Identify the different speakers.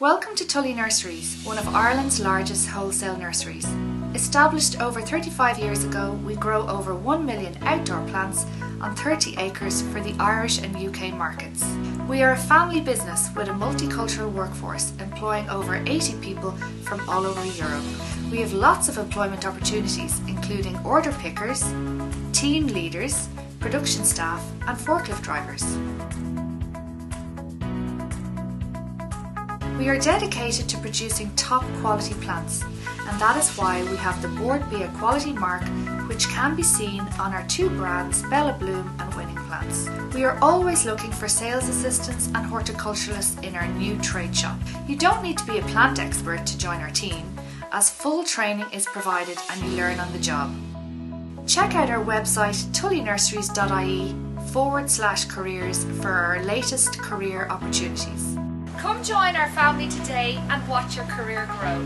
Speaker 1: Welcome to Tully Nurseries, one of Ireland's largest wholesale nurseries. Established over 35 years ago, we grow over 1 million outdoor plants on 30 acres for the Irish and UK markets. We are a family business with a multicultural workforce employing over 80 people from all over Europe. We have lots of employment opportunities including order pickers, team leaders, production staff and forklift drivers. We are dedicated to producing top quality plants, and that is why we have the Board B quality mark, which can be seen on our two brands Bella Bloom and Winning Plants. We are always looking for sales assistants and horticulturalists in our new trade shop. You don't need to be a plant expert to join our team, as full training is provided and you learn on the job. Check out our website tullynurseries.ie/careers for our latest career opportunities. Come join our family today and watch your career grow.